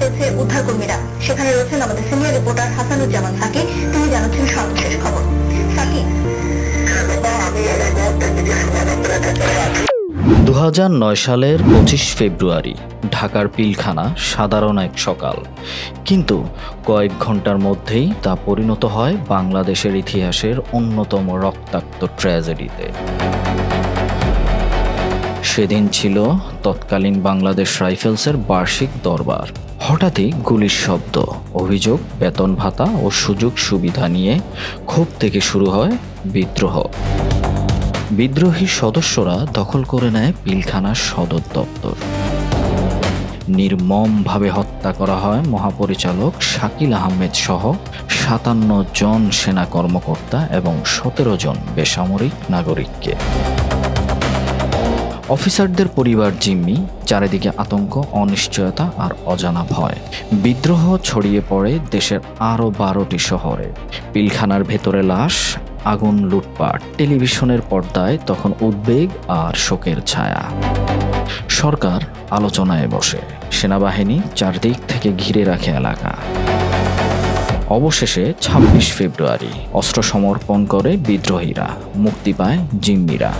চলছে উদ্ধারকর্মীরা। সেখানে রয়েছেন আমাদের সিনিয়র রিপোর্টার হাসানুজ্জামান সাকি। তিনি জানাচ্ছেন সর্বশেষ খবর। সাকি। 2009 সালের 25 ফেব্রুয়ারি ঢাকার পিলখানা সাধারণ এক সকাল, কিন্তু কয়েক ঘন্টার মধ্যেই তা পরিণত হয় বাংলাদেশের ইতিহাসের অন্যতম রক্তাক্ত ট্র্যাজেডিতে। সেদিন ছিল তৎকালীন বাংলাদেশ রাইফেলসের বার্ষিক দরবার। হঠাৎই গুলির শব্দ, অভিযোগ, বেতন ভাতা ও সুযোগ সুবিধা নিয়ে ক্ষোভ থেকে শুরু হয় বিদ্রোহ। বিদ্রোহী সদস্যরা দখল করে নেয় পিলখানার সদর দপ্তর। নির্মমভাবে হত্যা করা হয় মহাপরিচালক শাকিল আহমেদ সহ 57 জন সেনা কর্মকর্তা এবং 17 জন বেসামরিক নাগরিককে। অফিসারদের পরিবার জিম্মি, চারিদিকে আতঙ্ক, অনিশ্চয়তা আর অজানা ভয়। বিদ্রোহ ছড়িয়ে পড়ে দেশের আরও 12টি শহরে। পিলখানার ভেতরে লাশ, আগুন, লুটপাট। টেলিভিশনের পর্দায় তখন উদ্বেগ আর শোকের ছায়া। সরকার আলোচনায় বসে, সেনাবাহিনী চারদিক থেকে ঘিরে রাখে এলাকা। অবশেষে 26 ফেব্রুয়ারি অস্ত্র সমর্পণ করে বিদ্রোহীরা, মুক্তি পায় জিম্মিরা।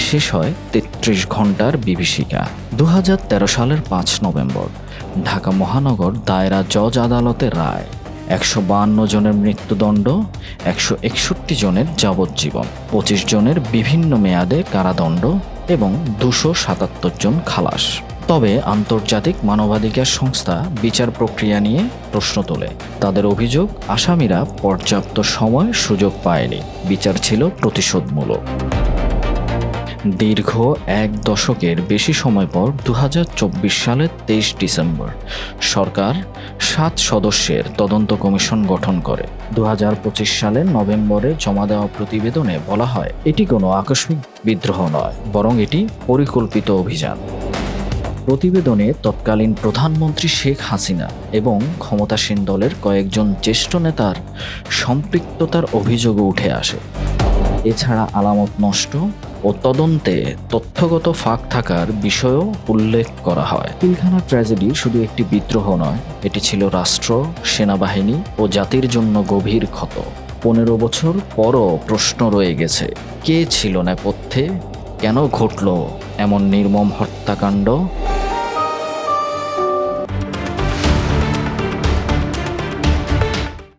শেষ হয় 33 ঘন্টার বিভীষিকা। 2013 সালের 5 নভেম্বর ঢাকা মহানগর দায়রা জজ আদালতের রায়। 152 জনের মৃত্যুদণ্ড, 161 জনের যাবজ্জীবন, 25 জনের বিভিন্ন মেয়াদে কারাদণ্ড এবং 277 জন খালাস। তবে আন্তর্জাতিক মানবাধিকার সংস্থা বিচার প্রক্রিয়া নিয়ে প্রশ্ন তোলে। তাদের অভিযোগ, আসামিরা পর্যাপ্ত সময় সুযোগ পায়নি, বিচার ছিল প্রতিশোধমূলক। দীর্ঘ 1 দশকের বেশি সময় পর 2024 সালের 23 ডিসেম্বর সরকার 7 সদস্যের তদন্ত কমিশন গঠন করে। 2025 সালের নভেম্বরে জমা দেওয়া প্রতিবেদনে বলা হয়, এটি কোনো আকস্মিক বিদ্রোহ নয়, বরং এটি পরিকল্পিত অভিযান। প্রতিবেদনে তৎকালীন প্রধানমন্ত্রী শেখ হাসিনা এবং ক্ষমতাসীন দলের কয়েকজন জ্যেষ্ঠ নেতার সম্পৃক্ততার অভিযোগও উঠে আসে। এছাড়া আলামত নষ্ট ও তদন্তে তথ্যগত ফাঁক থাকার বিষয়েও উল্লেখ করা হয়। পিলখানা ট্র্যাজেডি শুধু একটি বিদ্রোহ নয়, এটি ছিল রাষ্ট্র, সেনাবাহিনী ও জাতির জন্য গভীর ক্ষত। 15 বছর পরও প্রশ্ন রয়ে গেছে, কে ছিল নেপথ্যে? কেন ঘটল এমন নির্মম হত্যাকাণ্ড?